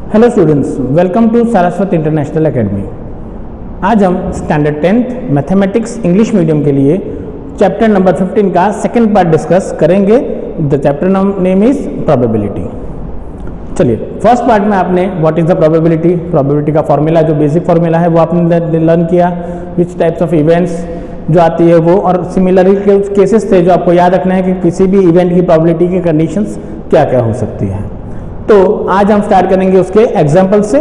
Hello students, welcome to Saraswat international academy. आज हम standard 10th mathematics English medium के लिए चैप्टर नंबर 15 का सेकंड पार्ट डिस्कस करेंगे। The chapter name is probability. चलिए, फर्स्ट पार्ट में आपने व्हाट इज द प्रोबेबिलिटी का फॉर्मूला, जो बेसिक फॉर्मूला है वो आपने लर्न किया। विच टाइप्स ऑफ इवेंट्स जो आती है वो, और सिमिलरली केसेस थे जो आपको याद रखना है कि किसी भी इवेंट की प्रोबेबिलिटी की कंडीशंस क्या क्या हो सकती है। तो आज हम स्टार्ट करेंगे उसके एग्जाम्पल से।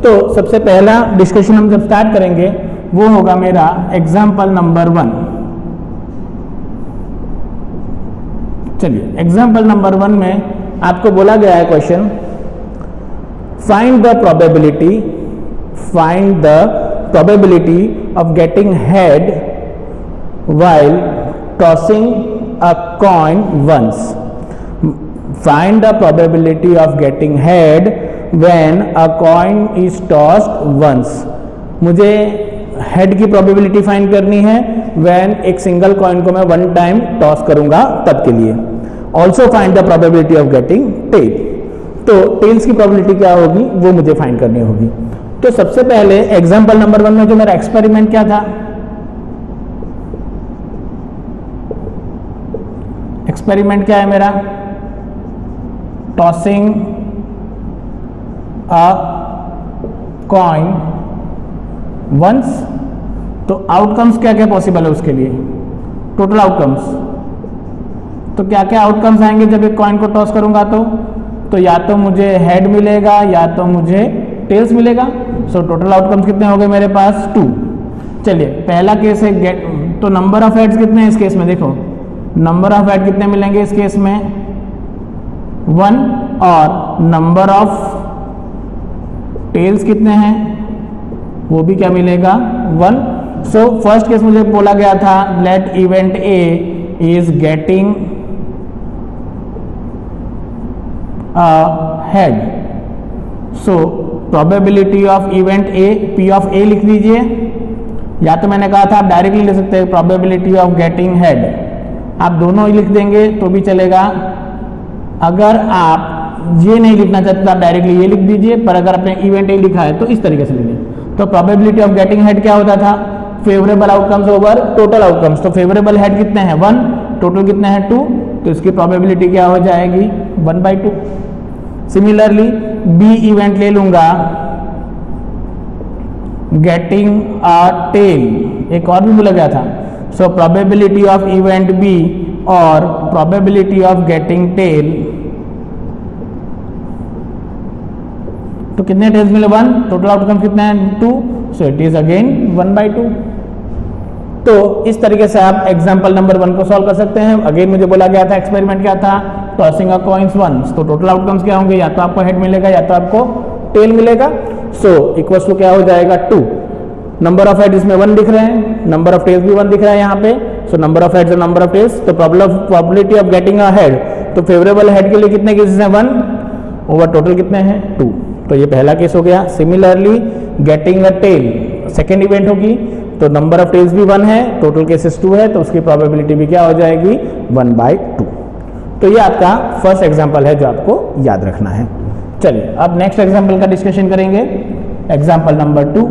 तो सबसे पहला डिस्कशन हम जब स्टार्ट करेंगे वो होगा मेरा एग्जाम्पल नंबर 1। चलिए, एग्जाम्पल नंबर 1 में आपको बोला गया है question, find the probability of getting head while tossing a coin once. Find the probability of getting head when a coin is tossed once. मुझे हेड की प्रोबेबिलिटी फाइंड करनी है when एक सिंगल कॉइन को मैं वन टाइम टॉस करूंगा तब के लिए। Also find the probability of getting tail. तो टेल्स की प्रोबेबिलिटी क्या होगी वो मुझे फाइंड करनी होगी। तो सबसे पहले एग्जाम्पल नंबर 1 में जो मेरा एक्सपेरिमेंट क्या था, एक्सपेरिमेंट क्या है मेरा, टॉसिंग अ कॉइन वंस। तो आउटकम्स क्या क्या पॉसिबल है उसके लिए, टोटल आउटकम्स। तो क्या क्या आउटकम्स आएंगे जब एक कॉइन को टॉस करूंगा तो या तो मुझे हेड मिलेगा या तो मुझे टेल्स मिलेगा। सो टोटल आउटकम्स कितने हो गए मेरे पास, 2। चलिए, पहला केस है गेट। तो नंबर ऑफ हेड्स कितने हैं इस केस में, देखो नंबर ऑफ हेड कितने मिलेंगे इस केस में, 1। और नंबर ऑफ टेल्स कितने हैं वो भी क्या मिलेगा, 1। सो फर्स्ट केस मुझे बोला गया था let event A is getting a head. So probability of event A, P of A लिख दीजिए, या तो मैंने कहा था आप डायरेक्टली ले सकते हैं प्रोबेबिलिटी ऑफ गेटिंग हेड, आप दोनों ही लिख देंगे तो भी चलेगा। अगर आप ये नहीं लिखना चाहते तो आप डायरेक्टली ये लिख दीजिए, पर अगर आपने इवेंट ए लिखा है तो इस तरीके से लिखिए। तो प्रोबेबिलिटी ऑफ गेटिंग हेड क्या होता था, favourable outcomes over total outcomes. तो फेवरेबल हेड कितने हैं, 1, टोटल कितने हैं 2, तो इसकी प्रोबेबिलिटी क्या हो जाएगी, 1/2। सिमिलरली बी इवेंट ले लूंगा, गेटिंग अ टेल, एक और भी बोला गया था। So probability of event B और प्रोबेबिलिटी ऑफ गेटिंग टेल, तो कितने टेल्स मिले, 1, टोटल आउटकम कितने हैं 2, सो इट इज अगेन 1/2। तो इस तरीके से आप एग्जांपल नंबर 1 को सॉल्व कर सकते हैं। अगेन मुझे बोला गया था एक्सपेरिमेंट क्या था, टॉसिंग अ कॉइन्स वंस। तो टोटल आउटकम्स क्या होंगे, या तो आपको हेड मिलेगा या तो आपको टेल मिलेगा। सो इक्वल्स टू क्या हो जाएगा, 2। नंबर ऑफ हेड इसमें 1 दिख रहे हैं, नंबर ऑफ टेल्स भी 1 दिख रहा है यहाँ पे। सो नंबर ऑफ हेड्स और नंबर ऑफ टेल्स, तो probability of getting a head, तो फेवरेबल हेड के लिए कितने केसेस हैं, 1 ओवर टोटल कितने हैं 2। तो ये पहला केस हो गया। Similarly getting a tail second event होगी, तो नंबर ऑफ टेल्स भी 1 है, टोटल केसेस 2 है, तो उसकी प्रोबेबिलिटी भी क्या हो जाएगी, 1/2। तो ये आपका फर्स्ट एग्जाम्पल है जो आपको याद रखना है। चलिए, अब नेक्स्ट एग्जाम्पल का डिस्कशन करेंगे, एग्जाम्पल नंबर 2।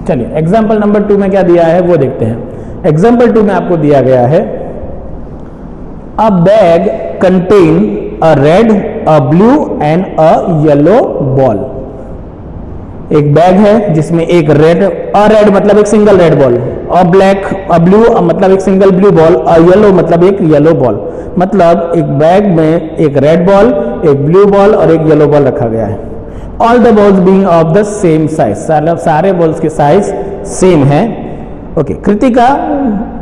चलिए, एग्जाम्पल नंबर 2 में क्या दिया है वो देखते हैं। एग्जाम्पल 2 में आपको दिया गया है, अ bag contain a red, a blue and a yellow ball. एक बैग है जिसमें एक रेड, अ रेड मतलब एक सिंगल रेड बॉल, अ ब्लैक, अ ब्लू मतलब एक सिंगल ब्लू बॉल, अ येलो मतलब एक येलो बॉल। मतलब एक बैग में एक रेड बॉल, एक ब्लू बॉल और एक येलो बॉल रखा गया है। All the balls being of the same size, सारे बॉल्स के साइज सेम है। Okay, Kritika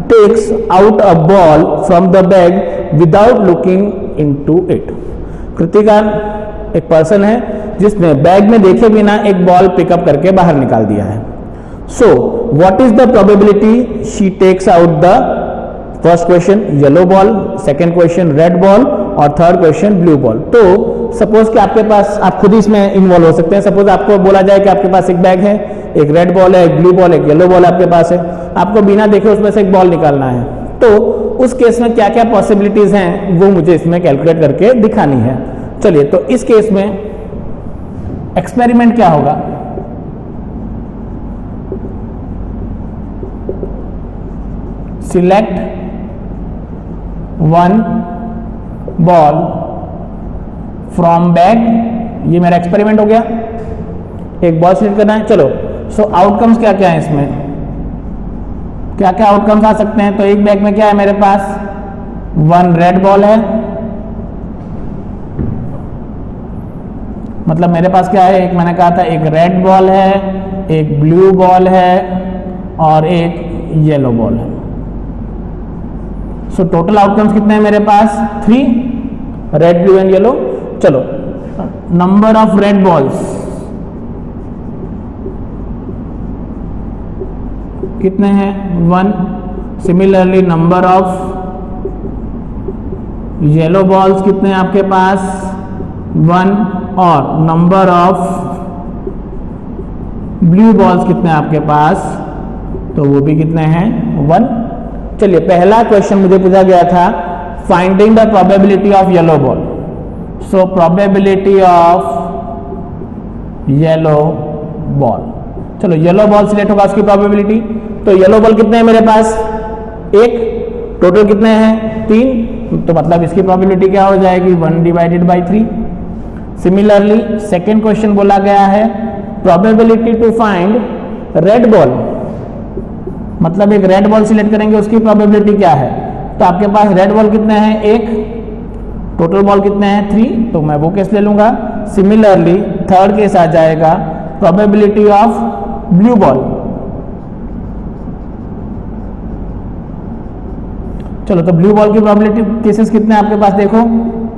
takes out a ball from the bag without looking into it. Kritika एक पर्सन है जिसने बैग में देखे बिना एक बॉल पिकअप करके बाहर निकाल दिया है। So what is the probability she takes out the, first question yellow ball, second question red ball और थर्ड क्वेश्चन ब्लू बॉल। तो सपोज कि आपके पास, आप खुद ही इसमें इन्वॉल्व हो सकते हैं। सपोज आपको बोला जाए कि आपके पास एक बैग है, एक रेड बॉल है, एक ब्लू बॉल, एक येलो बॉल आपके पास है, आपको बिना देखे उसमें से एक बॉल निकालना है। तो उस केस में क्या क्या पॉसिबिलिटीज हैं वो मुझे इसमें कैलकुलेट करके दिखानी है। चलिए, तो इस केस में एक्सपेरिमेंट क्या होगा, select one ball from bag, ये मेरा एक्सपेरिमेंट हो गया, एक बॉल सिलेक्ट करना है। चलो, सो आउटकम्स क्या क्या है इसमें, क्या क्या आउटकम्स आ सकते हैं। तो एक बैग में क्या है मेरे पास, वन रेड बॉल है, मतलब मेरे पास क्या है, एक मैंने कहा था एक रेड बॉल है, एक ब्लू बॉल है और एक येलो बॉल है। सो टोटल आउटकम्स कितने हैं मेरे पास, 3, रेड ब्लू एंड येलो। चलो, नंबर ऑफ रेड बॉल्स कितने हैं, 1। Similarly number of yellow balls कितने हैं आपके पास, 1, और नंबर ऑफ ब्लू बॉल्स कितने हैं आपके पास, तो वो भी कितने हैं, 1। चलिए, पहला क्वेश्चन मुझे पूछा गया था finding the probability of yellow ball. So probability of yellow ball, चलो येलो बॉल सिलेक्ट होगा, उसकी प्रोबेबिलिटी। तो येलो बॉल कितने हैं मेरे पास, 1, टोटल कितने हैं, 3, तो मतलब इसकी प्रोबेबिलिटी क्या हो जाएगी, 1/3। सिमिलरली सेकेंड क्वेश्चन बोला गया है probability to find red ball, मतलब एक रेड बॉल सिलेक्ट करेंगे, उसकी प्रोबेबिलिटी क्या है। तो आपके पास रेड बॉल कितने हैं, 1, टोटल बॉल कितने हैं, 3, तो मैं वो केस ले लूंगा। सिमिलरली थर्ड केस आ जाएगा प्रोबेबिलिटी ऑफ ब्लू बॉल। चलो, तो ब्लू बॉल की प्रोबेबिलिटी केसेस कितने हैं आपके पास, देखो,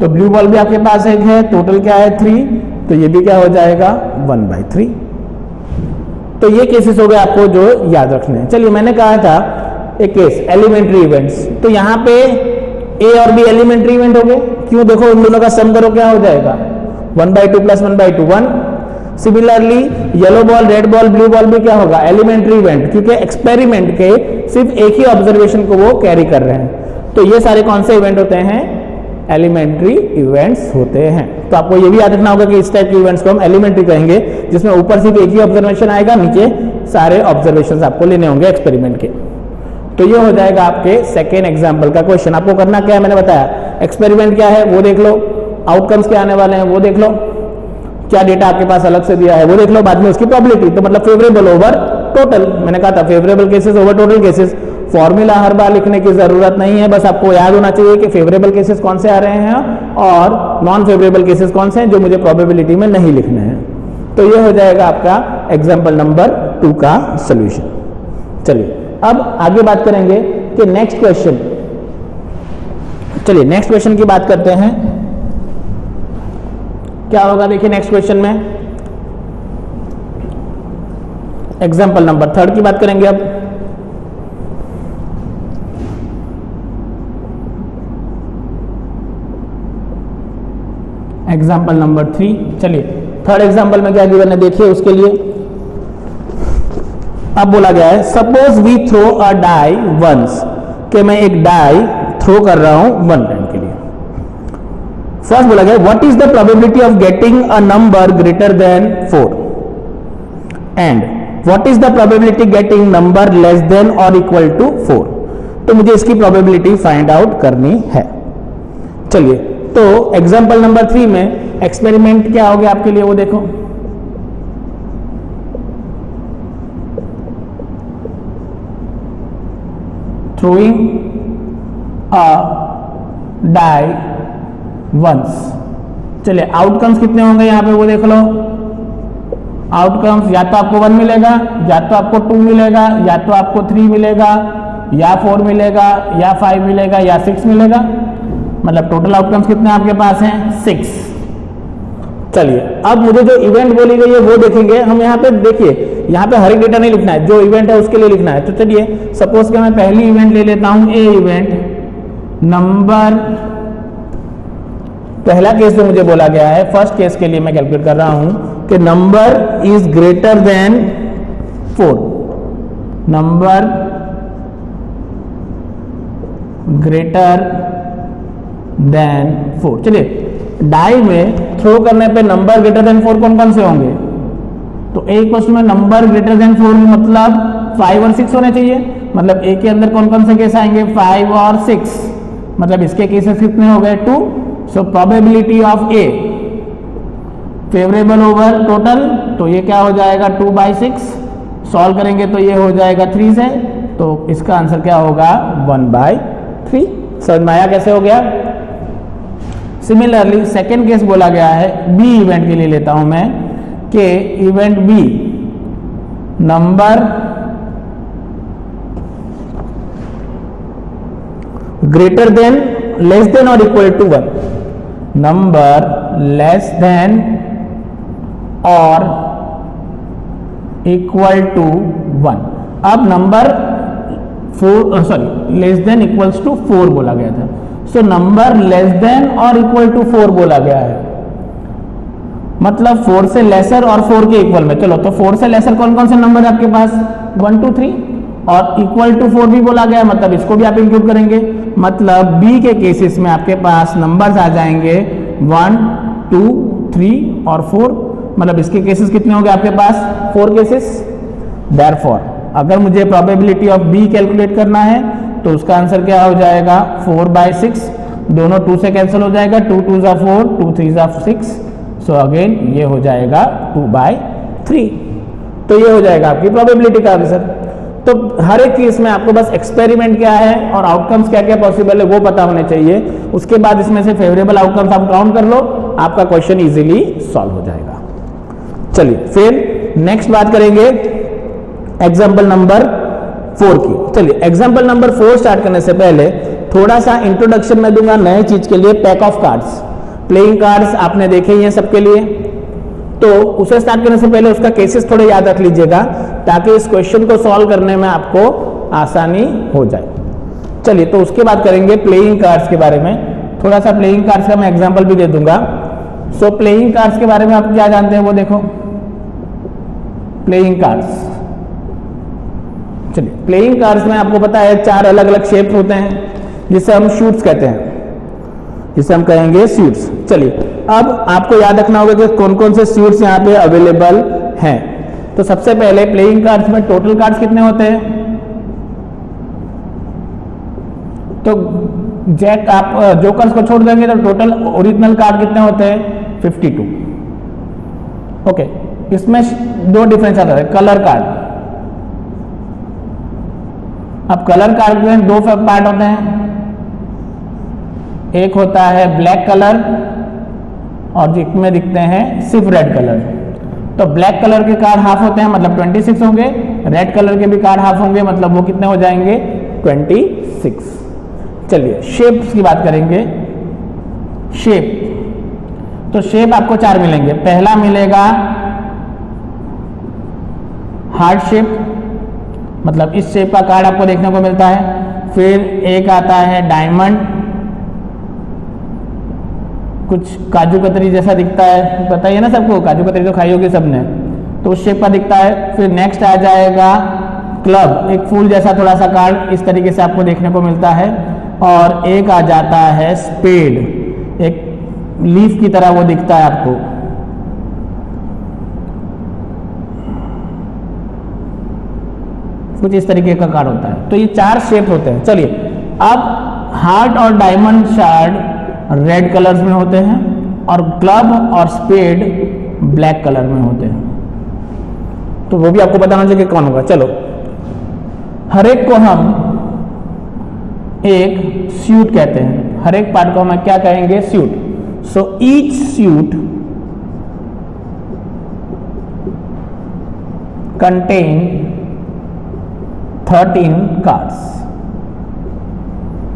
तो ब्लू बॉल भी आपके पास एक है, टोटल क्या है 3, तो ये भी क्या हो जाएगा 1/3। तो ये केसेस हो गए आपको जो याद रखने हैं। चलिए, मैंने कहा था एक केस एलिमेंट्री इवेंट्स, तो यहाँ पे ए और बी एलिमेंट्री इवेंट हो गए, क्यों, देखो इन दोनों का सम करो क्या हो जाएगा, 1/2 + 1/2 1। Similarly yellow ball, red ball, blue ball भी क्या होगा, एलिमेंट्री इवेंट, क्योंकि एक्सपेरिमेंट के सिर्फ एक ही ऑब्जर्वेशन को वो कैरी कर रहे हैं। तो ये सारे कौन से इवेंट होते हैं, एलिमेंट्री इवेंट्स होते हैं। तो आपको ये भी याद रखना होगा कि इस टाइप के इवेंट्स को हम एलिमेंट्री कहेंगे, जिसमें ऊपर सिर्फ एक ही ऑब्जर्वेशन आएगा, नीचे सारे ऑब्जर्वेशंस आपको लेने होंगे एक्सपेरिमेंट के। तो ये हो जाएगा आपके सेकेंड एग्जाम्पल का क्वेश्चन। आपको करना क्या है, मैंने बताया, एक्सपेरिमेंट क्या है वो देख लो, आउटकम्स क्या आने वाले हैं वो देख लो, क्या डेटा आपके पास अलग से दिया है वो देख लो, बाद में उसकी प्रोबेबिलिटी, तो मतलब फेवरेबल ओवर टोटल। मैंने कहा था favourable cases over total cases. Formula हर बार लिखने की जरूरत नहीं है, बस आपको याद होना चाहिए कि फेवरेबल केसेस कौन से आ रहे हैं और नॉन फेवरेबल केसेस कौन से हैं जो मुझे प्रोबेबिलिटी में नहीं लिखने हैं। तो ये हो जाएगा आपका एग्जाम्पल नंबर 2 का सोल्यूशन। चलिए, अब आगे बात करेंगे कि नेक्स्ट क्वेश्चन। चलिए, नेक्स्ट क्वेश्चन की बात करते हैं, क्या होगा, देखिए नेक्स्ट क्वेश्चन में एग्जाम्पल नंबर 3 की बात करेंगे। अब एग्जाम्पल नंबर 3, चलिए थर्ड एग्जाम्पल में क्या गिवन है देखिए उसके लिए। अब बोला गया है suppose we throw a die once, कि मैं एक डाई थ्रो कर रहा हूं 1 टाइम के लिए। फर्स्ट बोला गया what is the probability of getting a number greater then 4 and what is the probability getting number less than और इक्वल टू 4। तो मुझे इसकी प्रोबेबिलिटी फाइंड आउट करनी है। चलिए, तो एग्जांपल नंबर 3 में एक्सपेरिमेंट क्या हो गया आपके लिए वो देखो। Throwing a die once. चलिए, आउटकम्स कितने होंगे यहां पे वो देख लो। आउटकम्स या तो आपको 1 मिलेगा, या तो आपको 2 मिलेगा, या तो आपको 3 मिलेगा, या 4 मिलेगा, या 5 मिलेगा, या 6 मिलेगा। मतलब टोटल आउटकम्स कितने आपके पास हैं, 6। चलिए, अब मुझे जो इवेंट बोली गई है वो देखेंगे हम। यहाँ पे देखिए, यहाँ पे हर एक डेटा नहीं लिखना है, जो इवेंट है उसके लिए लिखना है। तो चलिए, सपोज कि मैं पहली इवेंट ले लेता हूं, ए इवेंट नंबर, पहला केस जो मुझे बोला गया है, फर्स्ट केस के लिए मैं कैलकुलेट कर रहा हूं कि number is greater than 4, number greater then 4। चलिए डाई में थ्रो करने पे नंबर ग्रेटर देन 4 कौन कौन से होंगे? तो एक क्वेश्चन में नंबर ग्रेटर देन 4 मतलब 5 और 6 होने चाहिए। मतलब ए के अंदर कौन कौन से केस आएंगे? 5 और 6। मतलब इसके केसेस कितने हो गए? 2। सो probability of A favourable over total, तो ये क्या हो जाएगा? 2/6। सॉल्व करेंगे तो ये हो जाएगा 3 से, तो इसका आंसर क्या होगा? 1/3। समझ में आया कैसे हो गया? सिमिलरली सेकेंड केस बोला गया है बी इवेंट के लिए लेता हूं मैं, कि event B number greater than less than और equal to 1, number less than और इक्वल टू 1। अब number 4 less than equals to 4 बोला गया था। सो नंबर लेस देन और इक्वल टू 4 बोला गया है, मतलब 4 से लेसर और 4 के इक्वल में। चलो तो 4 से लेसर कौन कौन से नंबर है आपके पास? 1 2 3, और इक्वल टू 4 भी बोला गया है, मतलब इसको भी आप इंक्लूड करेंगे। मतलब बी के केसेस में आपके पास नंबर्स आ जाएंगे 1 2 3 और 4। मतलब इसके केसेस कितने होंगे आपके पास? 4 केसेस। देयरफॉर अगर मुझे प्रोबेबिलिटी ऑफ बी कैलकुलेट करना है तो उसका आंसर क्या हो जाएगा? 4/6। दोनों 2 से कैंसिल हो जाएगा, 2 2 जा 4, 2 3 जा 6। सो अगेन ये हो जाएगा 2/3। तो ये हो जाएगा आपकी प्रोबेबिलिटी का आंसर। तो हर एक केस में आपको बस एक्सपेरिमेंट क्या है और आउटकम्स क्या क्या पॉसिबल है वो पता होने चाहिए। उसके बाद इसमें से फेवरेबल आउटकम्स आप काउंट कर लो, आपका क्वेश्चन इजीली सॉल्व हो जाएगा। चलिए फिर नेक्स्ट बात करेंगे एग्जाम्पल नंबर 4 की। चलिए एग्जाम्पल नंबर 4 स्टार्ट करने से पहले थोड़ा सा इंट्रोडक्शन में दूंगा नए चीज के लिए। Pack of cards, playing cards आपने देखे ही हैं सबके लिए, तो उसे स्टार्ट करने से पहले उसका केसेस थोड़े याद रख लीजिएगा ताकि इस क्वेश्चन को सॉल्व करने में आपको आसानी हो जाए। चलिए तो उसके बाद करेंगे प्लेइंग कार्ड्स के बारे में। थोड़ा सा प्लेइंग कार्ड्स का मैं एग्जांपल भी दे दूंगा। सो प्लेइंग कार्ड्स के बारे में आप क्या जानते हैं वो देखो। प्लेइंग कार्ड्स, चलिए प्लेइंग कार्ड्स में आपको पता है 4 अलग अलग शेप होते हैं जिसे हम शूट्स कहते हैं, जिसे हम कहेंगे सूट्स। चलिए अब आपको याद रखना होगा कि कौन कौन से सूट्स यहाँ पे अवेलेबल हैं। तो सबसे पहले प्लेइंग कार्ड्स में टोटल कार्ड्स कितने होते हैं? तो जैक आप जोकर्स को छोड़ देंगे तो टोटल ओरिजिनल कार्ड कितने होते हैं? 52। ओके, इसमें 2 डिफरेंस आता है। कलर कार्ड, अब कलर कार्ड में 2 पार्ट होते हैं, एक होता है ब्लैक कलर और जिसमें दिखते हैं सिर्फ रेड कलर। तो ब्लैक कलर के कार्ड हाफ होते हैं मतलब 26 होंगे, रेड कलर के भी कार्ड हाफ होंगे मतलब वो कितने हो जाएंगे? 26। चलिए शेप्स की बात करेंगे। शेप, तो शेप आपको 4 मिलेंगे। पहला मिलेगा हार्ट शेप, मतलब इस शेप का कार्ड आपको देखने को मिलता है। फिर एक आता है डायमंड, कुछ काजू कतरी जैसा दिखता है, पता ही है ना सबको, काजू कतरी तो खाई होगी सबने, तो उस शेप का दिखता है। फिर नेक्स्ट आ जाएगा क्लब, एक फूल जैसा थोड़ा सा कार्ड इस तरीके से आपको देखने को मिलता है। और एक आ जाता है स्पेड, एक लीफ की तरह वो दिखता है आपको। कुछ इस तरीके का कार्ड होता है। तो ये 4 शेप होते हैं। चलिए अब हार्ट और डायमंड शार्ड रेड कलर्स में होते हैं और क्लब और स्पेड ब्लैक कलर में होते हैं। तो वो भी आपको बताना चाहिए कि कौन होगा। चलो हर एक को हम एक सूट कहते हैं, हर एक पार्ट को हम क्या कहेंगे? Suit. So each suit contain 13 cards.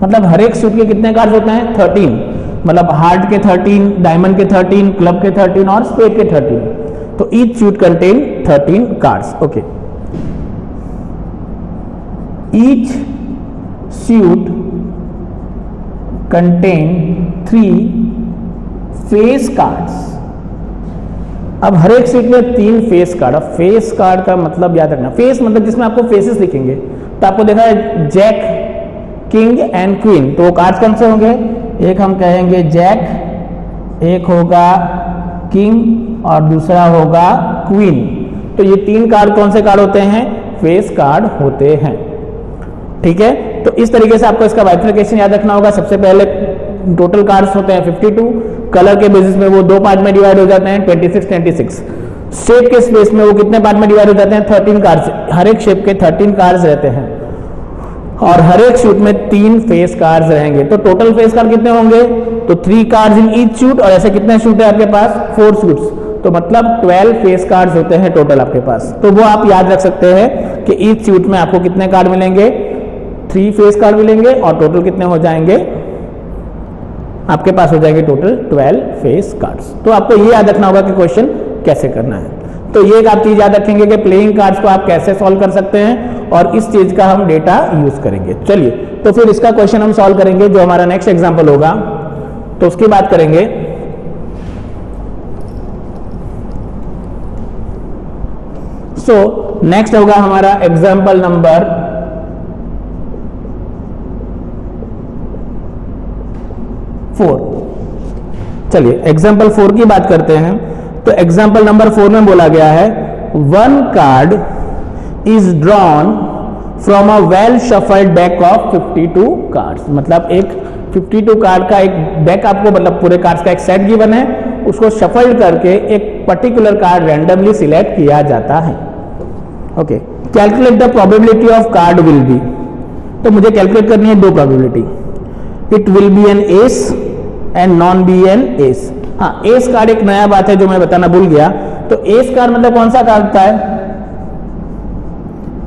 मतलब हर एक सूट के कितने कार्ड्स होते हैं? 13। मतलब हार्ट के 13, डायमंड के 13, क्लब के 13 और स्पेड के 13। तो each suit contain 13 cards. Okay, each suit contain 3 face cards. अब हर एक सीट में 3 फेस कार्ड। अब फेस कार्ड का मतलब याद रखना, फेस मतलब जिसमें आपको फेसेस दिखेंगे। तो आपको देखा है जैक किंग एंड क्वीन, तो वो कार्ड्स कौन से होंगे? एक हम कहेंगे जैक, एक होगा किंग और दूसरा होगा क्वीन। तो ये 3 कार्ड कौन से कार्ड होते हैं? फेस कार्ड होते हैं। ठीक है, तो इस तरीके से आपको इसका बाइफर्केशन याद रखना होगा। सबसे पहले टोटल कार्ड्स होते हैं 52, कलर के बेसिस में वो 2 पार्ट में डिवाइड हो जाते हैं 26। शेप के स्पेस में वो कितने पार्ट में डिवाइड हो जाते हैं? 13 कार्ड्स। हर एक शेप के 13 कार्ड्स रहते हैं और हर एक शूट में 3 फेस कार्ड्स रहेंगे। तो टोटल फेस कार्ड कितने होंगे? तो 3 कार्ड्स इन ईच शूट, और ऐसे कितने शूट है आपके पास? 4 शूट्स, तो मतलब 12 फेस कार्ड्स होते हैं टोटल आपके पास। तो वो आप याद रख सकते हैं कि ईच शूट में आपको कितने कार्ड मिलेंगे? 3 फेस कार्ड मिलेंगे और टोटल कितने हो जाएंगे? आपके पास हो जाएंगे टोटल 12 फेस कार्ड्स। तो आपको ये याद रखना होगा कि क्वेश्चन कैसे करना है। तो ये एक आप चीज याद रखेंगे कि प्लेइंग कार्ड्स को आप कैसे सॉल्व कर सकते हैं और इस चीज का हम डेटा यूज करेंगे। चलिए, तो फिर इसका क्वेश्चन हम सॉल्व करेंगे जो हमारा नेक्स्ट एग्जांपल होगा, तो उसकी बात करेंगे। सो नेक्स्ट होगा हमारा एग्जांपल नंबर 4। चलिए एग्जांपल 4 की बात करते हैं। तो एग्जांपल नंबर 4 में बोला गया है 1 card is drawn from a well shuffled deck of 52 cards. मतलब एक 52 कार्ड का एक डेक आपको, मतलब पूरे कार्ड्स का एक सेट गिवन है, उसको शफल्ड करके एक पर्टिकुलर कार्ड रैंडमली सिलेक्ट किया जाता है। Okay, calculate the probability of card will be. तो मुझे कैलकुलेट करनी है 2 probability, it will be an ace and non be an ace. हाँ, एस कार्ड एक नया बात है जो मैं बताना भूल गया। तो एस कार्ड मतलब कौन सा कार्ड होता है?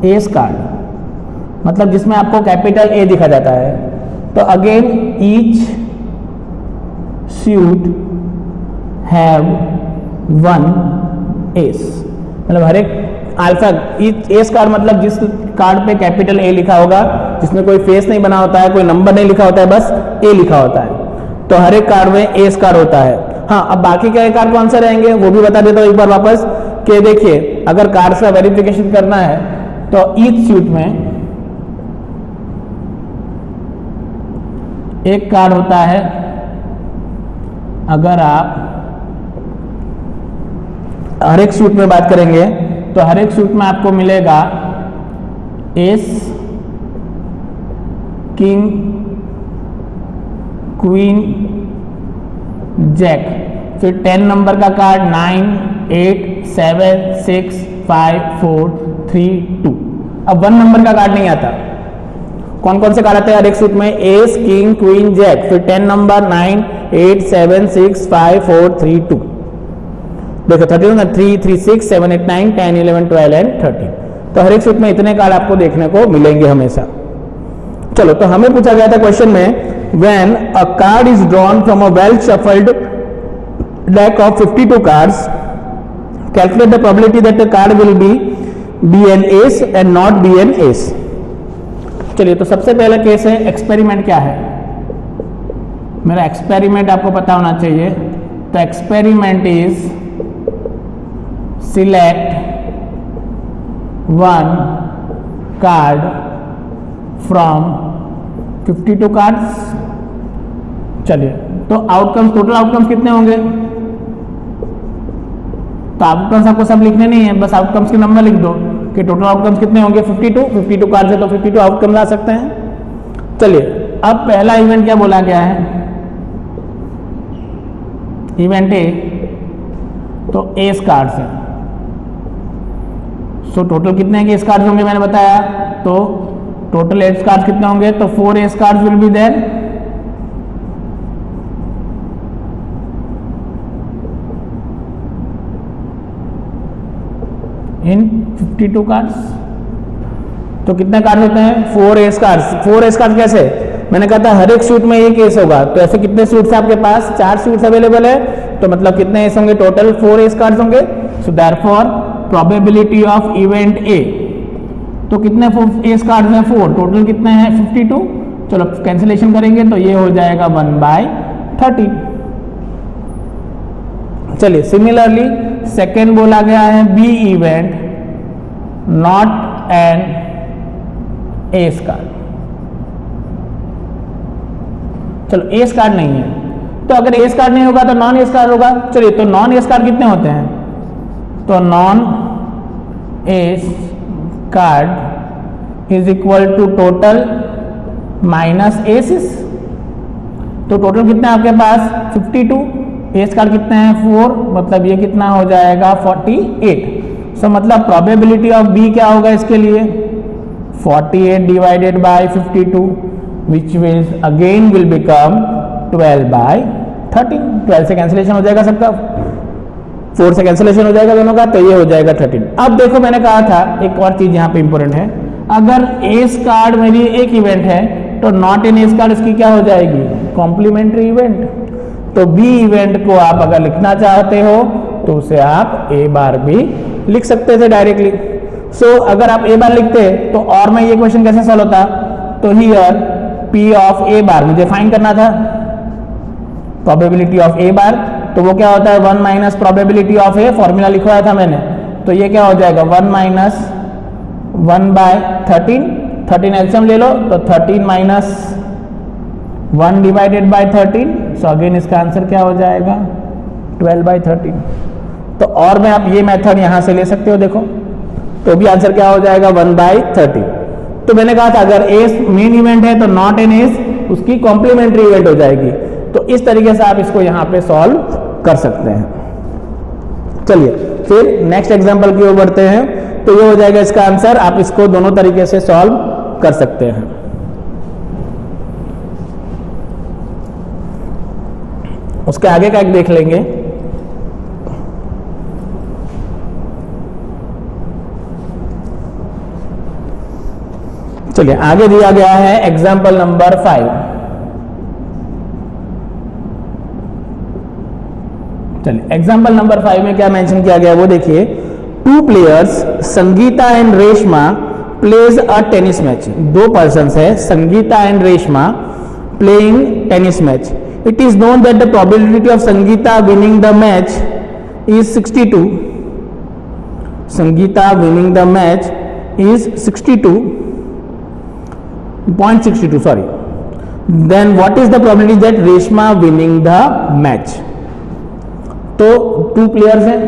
एस कार्ड मतलब जिसमें आपको कैपिटल ए दिखा जाता है। तो again each suit have 1 S, मतलब हर एक अल्फा एस कार्ड मतलब जिस कार्ड पे कैपिटल ए लिखा होगा, जिसमें कोई फेस नहीं बना होता है, कोई नंबर नहीं लिखा होता है, बस ए लिखा होता है, तो हर एक कार्ड में एस कार्ड होता है। हाँ, अब बाकी के कार्ड कौन से रहेंगे वो भी बता देता हूं एक बार वापस कि देखिए, अगर कार्ड का वेरिफिकेशन करना है तो ईच सूट में एक कार्ड होता है। अगर आप हर एक सूट में बात करेंगे तो हर एक सूट में आपको मिलेगा एस, किंग, क्वीन, जैक, फिर 10 नंबर का कार्ड 9, 8, 7, 6, 5, 4, 3, 2। अब 1 नंबर का कार्ड नहीं आता। कौन कौन से कार्ड आते हैं हर एक सूट में? एस, किंग, क्वीन, जैक, फिर 10 नंबर 9, 8, 7, 6, 5, 4, 3, 2। देखो 13, 3, 3, 6, 7, 8, 9, 10, 11, 12 एंड 13। तो हर एक सूट में इतने कार्ड आपको देखने को मिलेंगे हमेशा। चलो, तो हमें पूछा गया था क्वेश्चन में when a card is drawn from a well shuffled deck of 52 cards, calculate the probability that the card will be an ace and not be an ace। चलिए, तो सबसे पहला केस है एक्सपेरिमेंट। क्या है मेरा एक्सपेरिमेंट आपको पता होना चाहिए। तो experiment is select 1 card from 52 cards. चलिए, तो आउटकम्स, टोटल आउटकम्स कितने होंगे? तो आउटकम्स आपको सब लिखने नहीं है, बस आउटकम्स के नंबर लिख दो कि टोटल आउटकम्स कितने होंगे? 52 कार्ड्स है तो 52 आउटकम ला सकते हैं। चलिए, अब पहला इवेंट क्या बोला गया है? इवेंट ए, तो एस कार्ड्स है। सो टोटल कितने एस कार्ड्स होंगे मैंने बताया। तो टोटल एस कार्ड्स कितने होंगे? तो 4 ace cards will be there in 52 cards. तो कितने कार्ड होते हैं? 4 एस कार्ड्स। 4 एस कार्ड कैसे? मैंने कहा था हर एक सूट में एक एस होगा। तो ऐसे कितने सूट्स है आपके पास? 4 सूट्स अवेलेबल है, तो मतलब कितने एस होंगे? टोटल 4 एस कार्ड्स होंगे। सो देयरफॉर प्रोबेबिलिटी ऑफ इवेंट ए, तो कितने एस कार्ड्स हैं? 4। टोटल कितने हैं? 52। चलो कैंसिलेशन करेंगे तो ये हो जाएगा 1/30। चलिए, सिमिलरली सेकेंड बोला गया है B event not an ace card. चलो ए स्क्वायर नहीं है, तो अगर ए स्क्वायर नहीं होगा तो नॉन ए स्क्वायर होगा। चलिए, तो नॉन ए स्क्वायर कितने होते हैं? तो non A square is equal to total minus A सिस। तो टोटल कितना है आपके पास? 52। ए स्क्वायर कितना है? 4, मतलब ये कितना हो जाएगा? 48। सो मतलब प्रोबेबिलिटी ऑफ बी क्या होगा इसके लिए? 48 divided by 52, which means again will become 12 by 13। 12 से कैंसिलेशन हो जाएगा सबका, 4 से कैंसिलेशन हो जाएगा दोनों का, तो ये हो जाएगा 13। अब देखो मैंने कहा था एक और चीज यहाँ पे इंपॉर्टेंट है, अगर ए स्क्वायर मेरी एक इवेंट है तो नॉट इन ए स्क्वायर इसकी क्या हो जाएगी? Complementary event. तो बी इवेंट को आप अगर लिखना चाहते हो तो उसे आप ए बार भी लिख सकते थे डायरेक्टली। सो अगर आप ए बार लिखते तो और मैं ये क्वेश्चन कैसे सॉल्व होता? तो हियर पी ऑफ ए बार मुझे फाइंड करना था, प्रोबेबिलिटी ऑफ ए बार, तो वो क्या होता है? 1 minus probability of A, formula लिखवाया था मैंने, तो ये क्या हो जाएगा? 1 माइनस 1 बाय 13। 13 एलसीएम ले लो, तो 13 minus 1 divided bye 13। So again इसका आंसर क्या हो जाएगा? 12 बाय 13। तो और में आप ये मेथड यहां से ले सकते हो, देखो तो भी आंसर क्या हो जाएगा? 1 बाय 13। तो मैंने कहा था अगर एस मेन इवेंट है तो नॉट एन एस उसकी कॉम्प्लीमेंट्री इवेंट हो जाएगी। तो इस तरीके से आप इसको यहां पे सॉल्व कर सकते हैं। चलिए फिर नेक्स्ट एग्जांपल की ओर बढ़ते हैं। तो ये हो जाएगा इसका आंसर, आप इसको दोनों तरीके से सॉल्व कर सकते हैं। उसके आगे का एक देख लेंगे। चलिए आगे दिया गया है एग्जाम्पल नंबर 5। चलिए एग्जाम्पल नंबर 5 में क्या मेंशन किया गया वो देखिए। 2 players Sangeeta and Reshma plays a tennis match. 2 persons है, Sangeeta and Reshma playing tennis match. It is known that the probability of Sangeeta winning the match is 62। Sangeeta winning the match is 62.62, sorry. Then what is the probability that Reshma winning the match? तो 2 players हैं।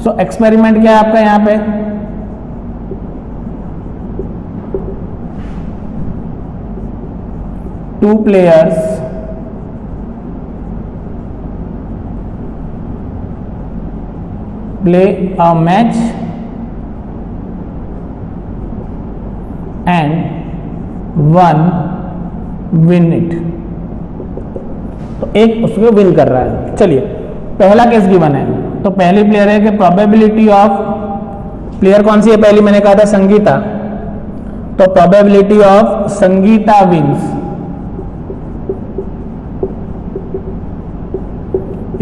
सो experiment क्या है आपका यहां पे? Two players play a match and 1 win it. तो एक उसको विन कर रहा है। चलिए पहला केस गिवन है, तो पहली प्लेयर है कि प्रोबेबिलिटी ऑफ, प्लेयर कौन सी है पहली? मैंने कहा था संगीता, तो probability of Sangeeta wins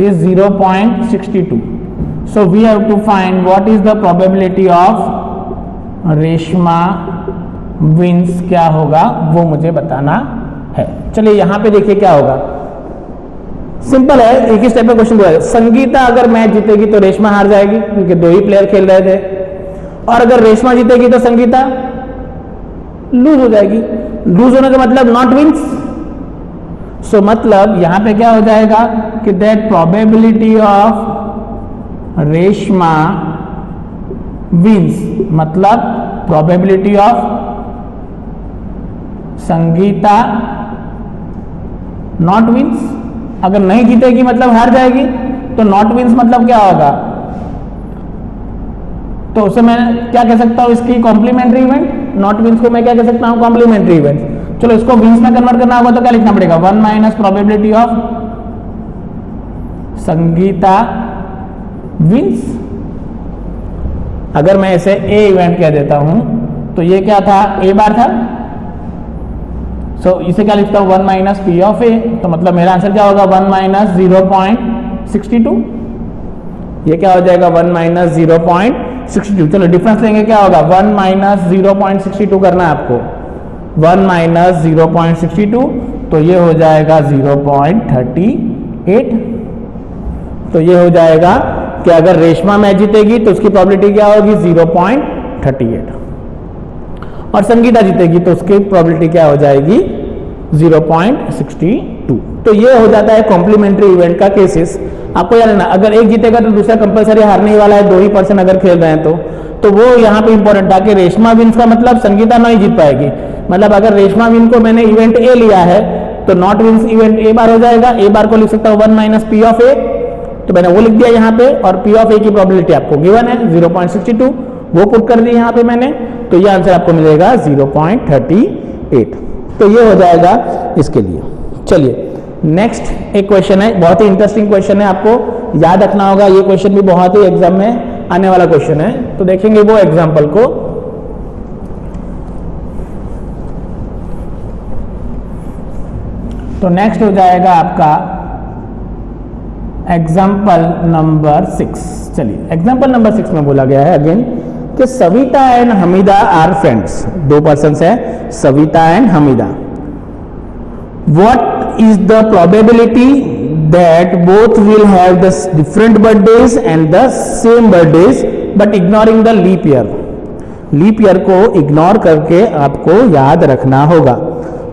is 0.62. So we have to find what is the probability of Reshma wins क्या होगा वो मुझे बताना है। चलिए यहां पे देखिए क्या होगा, सिंपल है, एक ही स्टेप में क्वेश्चन दिया। संगीता अगर मैच जीतेगी तो रेशमा हार जाएगी क्योंकि 2 ही प्लेयर खेल रहे थे, और अगर रेशमा जीतेगी तो संगीता लूज हो जाएगी। लूज होने का मतलब नॉट विंस। सो मतलब यहां पे क्या हो जाएगा कि that probability of Reshma wins, मतलब probability of Sangeeta not wins. अगर नहीं जीतेगी मतलब हार जाएगी, तो नॉट विंस मतलब क्या होगा? तो उसे मैं क्या कह सकता हूं? इसकी कॉम्प्लीमेंट्री इवेंट। नॉट विंस को मैं क्या कह सकता हूं? Complementary event. चलो इसको विंस में कन्वर्ट करना होगा तो क्या लिखना पड़ेगा? 1 minus probability of Sangeeta wins. अगर मैं इसे ए इवेंट कह देता हूं तो ये क्या था? ए बार था। सो इसे क्या लिखता हूं? 1 माइनस पी ऑफ ए। तो मतलब मेरा आंसर क्या होगा? 1 माइनस 0.62। ये क्या हो जाएगा? 1 माइनस 0.62। चलो डिफरेंस लेंगे, क्या होगा? 1 माइनस 0.62 करना है आपको। 1 माइनस 0.62, तो ये हो जाएगा 0.38। तो ये हो जाएगा कि अगर रेशमा मैच जीतेगी तो उसकी प्रोबेबिलिटी क्या होगी? 0.38, और संगीता जीतेगी तो उसकी प्रोबेबिलिटी क्या हो जाएगी? 0.62। तो ये हो जाता है कॉम्प्लीमेंट्री इवेंट का केसेस। आपको याद रखना, अगर एक जीतेगा तो दूसरा कंपलसरी हारने ही वाला है, 2 ही पर्सन अगर खेल रहे हैं तो वो यहाँ पे इंपॉर्टेंट था कि रेशमा विन्स का मतलब संगीता नहीं जीत पाएगी। मतलब अगर रेशमा विन को मैंने इवेंट ए लिया है तो नॉट विन्स इवेंट ए बार हो जाएगा। ए बार को लिख सकता हूँ 1 माइनस पी ऑफ ए, तो मैंने वो लिख दिया यहाँ पे, और पी ऑफ ए की प्रोबेबिलिटी आपको गिवन है 0.62, वो पुट कर दी यहाँ पे मैंने, तो ये आंसर आपको मिलेगा 0.38। तो ये हो जाएगा इसके लिए। चलिए नेक्स्ट एक क्वेश्चन है, बहुत ही इंटरेस्टिंग क्वेश्चन है, आपको याद रखना होगा। ये क्वेश्चन भी बहुत ही एग्जाम में आने वाला क्वेश्चन है, तो देखेंगे वो एग्जाम्पल को। तो नेक्स्ट हो जाएगा आपका एग्जाम्पल नंबर 6। चलिए एग्जाम्पल नंबर 6 में बोला गया है अगेन कि Savita and Hamida are friends. 2 persons है, Savita and Hamida. What is the probability that both will have the different birthdays and the same birthdays but ignoring the leap year? Leap year को ignore करके आपको याद रखना होगा।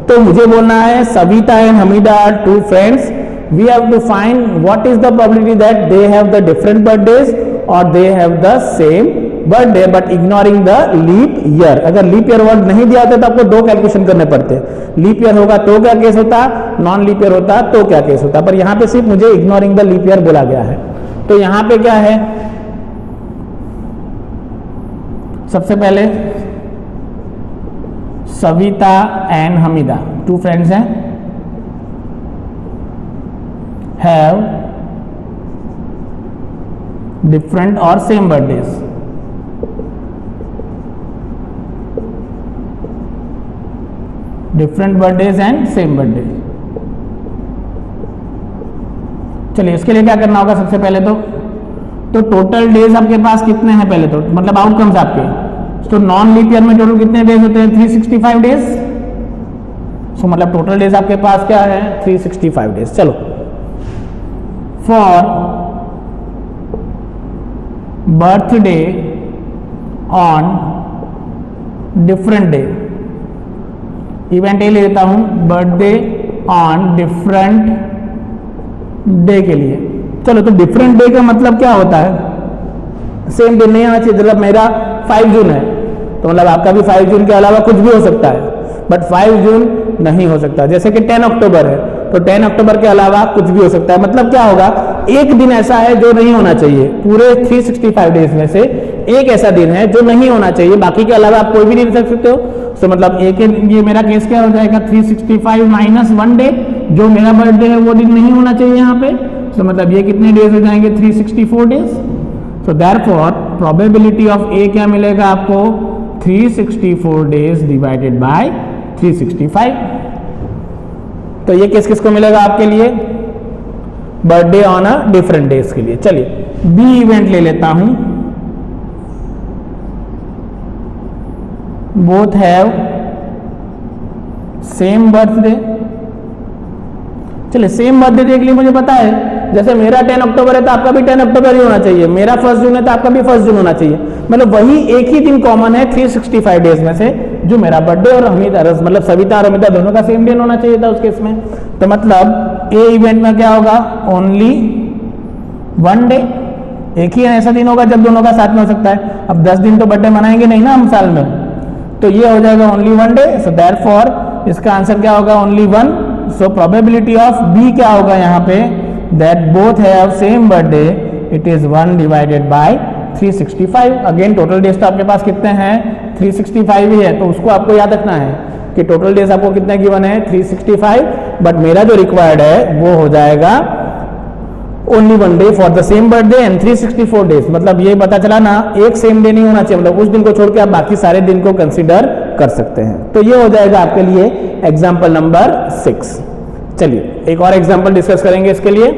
तो मुझे बोलना है Savita and Hamida are 2 friends, we have to find what is the probability that they have the different birthdays और they have the same birthday but ignoring the leap year. अगर लीप ईयर वर्ड नहीं दिया होता तो आपको 2 कैलकुलेशन करने पड़ते। Leap year होगा तो क्या केस होता, नॉन लीप ईयर होता तो क्या केस होता, पर यहां पे सिर्फ मुझे इग्नोरिंग द लीप ईयर बोला गया है। तो यहां पे क्या है, सबसे पहले सविता एंड हमीदा 2 फ्रेंड्स हैं, हैव डिफरेंट और same birthdays. Different birthdays and same birthday. चलिए इसके लिए क्या करना होगा, सबसे पहले तो टोटल डेज आपके पास कितने हैं, पहले तो मतलब आउटकम्स आपके। तो नॉन लीप ईयर में टोटल कितने डेज होते हैं, 365 डेज। सो मतलब टोटल डेज आपके पास क्या है, 365 डेज। चलो for birthday on different day, event A ले लेता हूं, बर्थडे ऑन डिफरेंट डे के लिए। चलो तो डिफरेंट डे का मतलब क्या होता है, सेम दिन नहीं आना चाहिए। मतलब मेरा 5 जून है तो मतलब आपका भी 5 जून के अलावा कुछ भी हो सकता है, बट 5 जून नहीं हो सकता। जैसे कि 10 अक्टूबर है तो 10 अक्टूबर के अलावा कुछ भी हो सकता है। मतलब क्या होगा, एक दिन ऐसा है जो नहीं होना चाहिए, पूरे 365 डेज में से एक ऐसा दिन है जो नहीं होना चाहिए, बाकी के अलावा आप कोई भी नहीं रख सकते हो। तो मतलब एक, ये मेरा केस क्या हो जाएगा, 365 माइनस 1 डे, जो मेरा बर्थडे है वो दिन नहीं होना चाहिए यहाँ पे। तो मतलब ये कितने डेज हो जाएंगे, 364 days. So therefore probability of A क्या मिलेगा आपको, 364 डेज डिवाइडेड बाय 365। तो ये किस किस को मिलेगा आपके लिए, birthday on a different days के लिए। चलिए बी इवेंट ले लेता हूं, बोथ हैव सेम बर्थडे। चलिए सेम बर्थडे देख लिए, मुझे पता है जैसे मेरा 10 अक्टूबर है तो आपका भी 10 अक्टूबर ही होना चाहिए, मेरा 1 जून है तो आपका भी 1 जून होना चाहिए। मतलब वही एक ही दिन कॉमन है 365 डेज में से, जो मेरा बर्थडे और हमीदा मतलब सविता और हमीदा दोनों का सेम दिन होना चाहिए था उस केस में। तो मतलब ए इवेंट में क्या होगा, ओनली 1 डे, एक ही ऐसा दिन होगा जब दोनों का साथ में हो सकता है। अब 10 दिन तो बर्थडे मनाएंगे नहीं ना हम साल में, तो ये हो जाएगा ओनली 1 डे। सो देयरफॉर इसका आंसर क्या होगा, only 1। So probability of B क्या होगा यहाँ पे, that both have same birthday, it is 1 divided by 365। Again total days तो आपके पास कितने हैं, 365 ही है, तो उसको आपको याद रखना है कि टोटल डेज आपको कितने गिवन है, 365, बट मेरा जो रिक्वायर्ड है वो हो जाएगा only 1 day for the same birthday and 364 days. मतलब ये पता चला ना, एक सेम डे नहीं होना चाहिए, मतलब उस दिन को छोड़ के आप बाकी सारे दिन को कंसीडर कर सकते हैं। तो ये हो जाएगा आपके लिए एग्जाम्पल नंबर 6। चलिए एक और एग्जाम्पल डिस्कस करेंगे इसके लिए।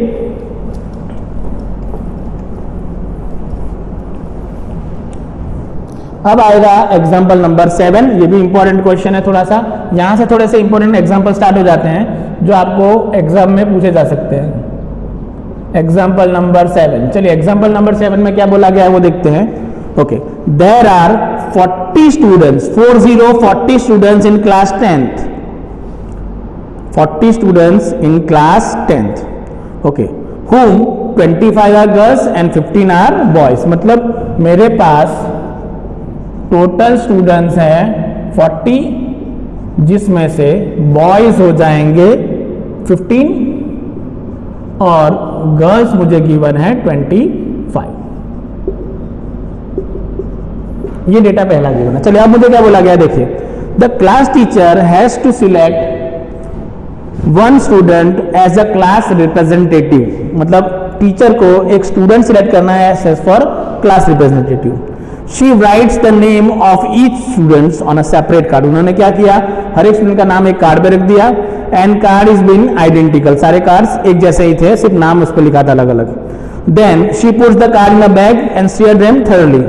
अब आएगा एग्जाम्पल नंबर 7। ये भी इंपॉर्टेंट क्वेश्चन है थोड़ा सा, यहां से थोड़े से इंपॉर्टेंट एग्जाम्पल स्टार्ट हो जाते हैं जो आपको एग्जाम में पूछे जा सकते हैं। एग्जाम्पल नंबर 7, चलिए एग्जाम्पल नंबर 7 में क्या बोला गया है वो देखते हैं। Okay, there are 40 students, 40 students in class 10th 40 students in class 10th, okay, whom 25 are girls and 15 are boys. मतलब मेरे पास टोटल स्टूडेंट्स हैं 40, जिसमें से बॉयज हो जाएंगे 15 और गर्ल्स मुझे गिवन है 25. ये डेटा पहला गिवन है. चलिए अब मुझे क्या बोला गया देखिए, the class teacher has to select one student as a class representative. मतलब टीचर को एक स्टूडेंट सिलेक्ट करना है as for class representative. She writes the name of each students on a separate card. उन्होंने क्या किया, हर एक स्टूडेंट का नाम एक कार्ड पे रख दिया. And card is been identical, सारे कार्ड्स एक जैसे ही थे, सिर्फ नाम उस पर लिखा था अलग अलग. Then she puts the card in a bag and share them thoroughly.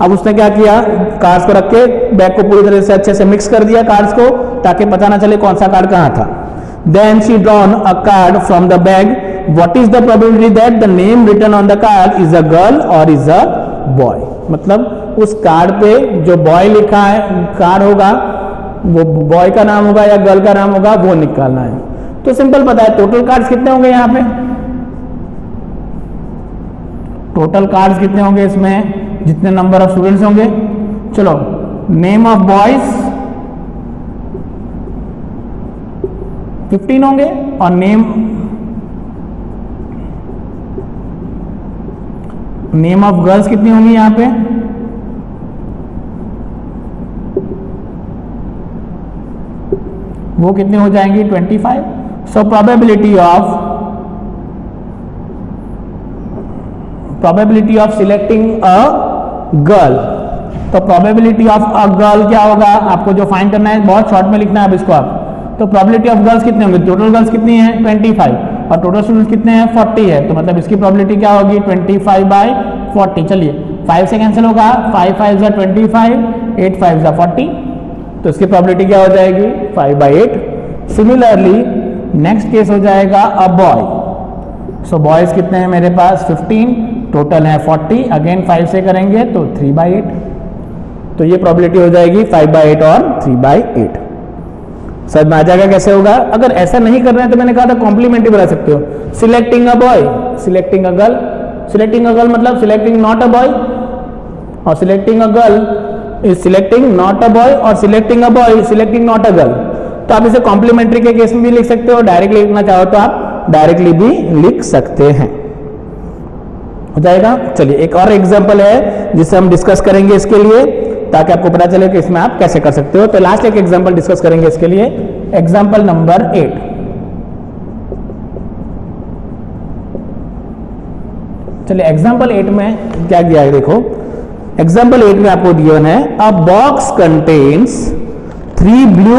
अब उसने क्या किया, कार्ड्स को रख के बैग को पूरी तरह से अच्छे से मिक्स कर दिया कार्ड्स को, ताकि पता ना चले कौन सा कार्ड कहाँ था. Then she drawn a card from the bag. What is the probability that the name written on the card is a girl और इज अ बॉय. मतलब उस कार्ड पे जो बॉय लिखा है कार्ड होगा, वो बॉय का नाम होगा या गर्ल का नाम होगा, वो निकालना है. तो सिंपल पता है. टोटल कार्ड्स कितने होंगे यहाँ पे, टोटल कार्ड्स कितने होंगे इसमें, जितने नंबर ऑफ स्टूडेंट्स होंगे. चलो, नेम ऑफ बॉयज 15 होंगे और नेम ऑफ गर्ल्स कितनी होंगी यहां पे, वो कितने हो जाएंगी 25. सो probability of selecting a girl. तो प्रोबेबिलिटी ऑफ अ गर्ल क्या होगा, आपको जो फाइंड करना है बहुत शॉर्ट में लिखना है अब इसको आप. तो प्रोबेबिलिटी ऑफ गर्ल्स कितने होंगे, टोटल गर्ल्स कितनी है 25 और टोटल स्टूडेंट्स कितने हैं 40 है. तो मतलब इसकी प्रोबेबिलिटी क्या होगी 25/40. चलिए 5 से कैंसिल होगा, 5 5 जा 25, 8 5 जा 40. तो इसकी प्रोबेबिलिटी क्या हो जाएगी 5/8. सिमिलरली नेक्स्ट केस हो जाएगा अ बॉय. सो बॉयज कितने हैं मेरे पास 15, टोटल है 40. अगेन 5 से करेंगे तो 3/8. तो ये प्रोबेबिलिटी हो जाएगी 5/8 और 3/8. समझ में आ जाएगा कैसे होगा. अगर ऐसा नहीं कर रहे हैं तो मैंने कहा था कॉम्प्लीमेंट्री बना सकते हो. Selecting a boy, selecting a girl. Selecting a girl मतलब सिलेक्टिंग नॉट अ बॉय, और selecting a girl is selecting not a boy, और selecting a boy selecting not a girl. तो आप इसे कॉम्प्लीमेंट्री के केस में भी लिख सकते हो, डायरेक्टली लिखना चाहो तो आप डायरेक्टली भी लिख सकते हैं. हो जाएगा. चलिए एक और एग्जांपल है जिसे हम डिस्कस करेंगे इसके लिए, ताकि आपको पता चले कि इसमें आप कैसे कर सकते हो. तो लास्ट एक एग्जांपल डिस्कस करेंगे इसके लिए, एग्जांपल नंबर 8. चलिए एग्जांपल 8 में क्या दिया है देखो. एग्जांपल 8 में आपको दिया है अ box contains 3 blue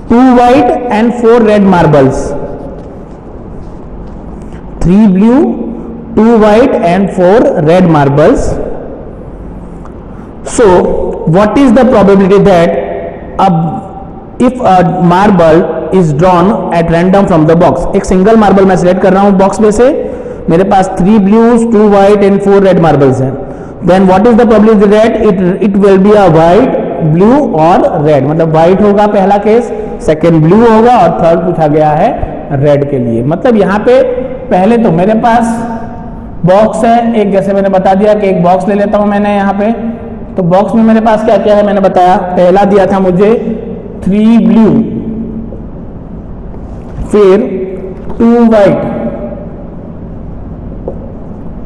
2 white and 4 red marbles. 3 blue 2 white and 4 red marbles. So what is the probability that if a marble is drawn at random from the box. एक सिंगल मार्बल मैं select कर रहा हूं box में से, मेरे पास 3 blues 2 white and 4 red marbles हैं. Then what is the probability that it will be a white blue और red. मतलब white होगा पहला केस, सेकेंड blue होगा और थर्ड पूछा गया है red के लिए. मतलब यहाँ पे पहले तो मेरे पास बॉक्स है एक, जैसे मैंने बता दिया कि एक बॉक्स ले लेता हूं मैंने यहाँ पे. तो बॉक्स में मेरे पास क्या क्या है मैंने बताया. पहला दिया था मुझे 3 ब्लू, फिर 2 व्हाइट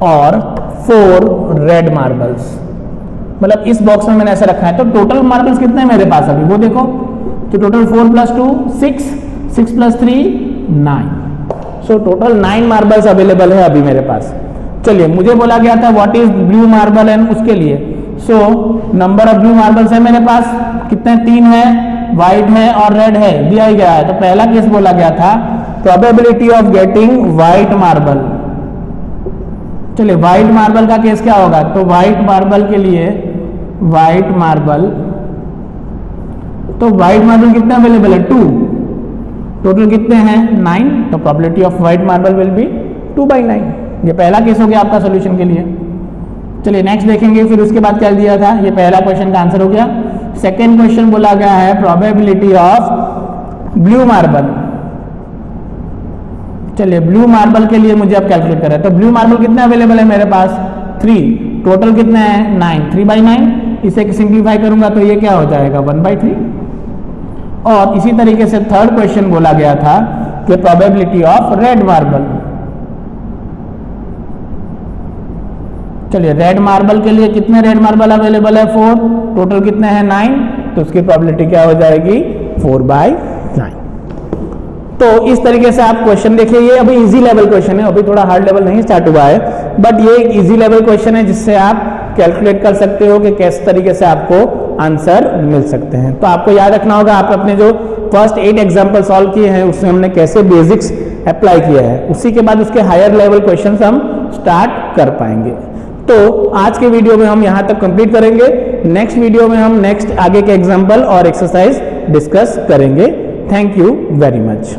और 4 रेड मार्बल्स. मतलब इस बॉक्स में मैंने ऐसे रखा है. तो टोटल मार्बल्स कितने हैं मेरे पास अभी वो देखो. तो total 4 + 2 6, 6 + 3 9. So total 9 marbles available है अभी मेरे पास. चलिए मुझे बोला गया था what is blue marble and उसके लिए. So number of blue marbles है मेरे पास कितने, 3 है, व्हाइट है और रेड है, दिया ही गया है. तो पहला केस बोला गया था probability of getting white marble. चलिए व्हाइट मार्बल का केस क्या होगा. तो व्हाइट मार्बल के लिए व्हाइट मार्बल, तो व्हाइट मार्बल कितने अवेलेबल है 2, टोटल कितने हैं 9. तो probability of white marble will be 2/9. ये पहला केस हो गया आपका सॉल्यूशन के लिए. चलिए नेक्स्ट देखेंगे फिर उसके बाद क्या दिया था. ये पहला क्वेश्चन का आंसर हो गया. सेकेंड क्वेश्चन बोला गया है प्रोबेबिलिटी ऑफ ब्लू मार्बल, चलिए ब्लू मार्बल के लिए मुझे अब कैलकुलेट करें, तो ब्लू मार्बल कितने अवेलेबल है मेरे पास 3, टोटल कितने हैं 9, 3/9, इसे सिंप्लीफाई करूंगा तो ये क्या हो जाएगा 1/3। और इसी तरीके से थर्ड क्वेश्चन बोला गया था कि प्रोबेबिलिटी ऑफ रेड मार्बल, चलिए रेड मार्बल के लिए कितने रेड मार्बल अवेलेबल है 4, टोटल कितने हैं 9, तो उसकी प्रोबेबिलिटी क्या हो जाएगी 4/9। तो इस तरीके से आप क्वेश्चन देखिए, ये अभी इजी लेवल क्वेश्चन है, अभी थोड़ा हार्ड लेवल नहीं स्टार्ट हुआ है, बट ये एक इजी लेवल क्वेश्चन है जिससे आप कैलकुलेट कर सकते हो कि किस तरीके से आपको आंसर मिल सकते हैं। तो आपको याद रखना होगा, आप अपने जो फर्स्ट 8 एग्जाम्पल सॉल्व किए हैं उसमें हमने कैसे बेसिक्स अप्लाई किया है, उसी के बाद उसके हायर लेवल क्वेश्चन हम स्टार्ट कर पाएंगे। तो आज के वीडियो में हम यहां तक कंप्लीट करेंगे, नेक्स्ट वीडियो में हम नेक्स्ट आगे के एग्जाम्पल और एक्सरसाइज डिस्कस करेंगे। Thank you very much.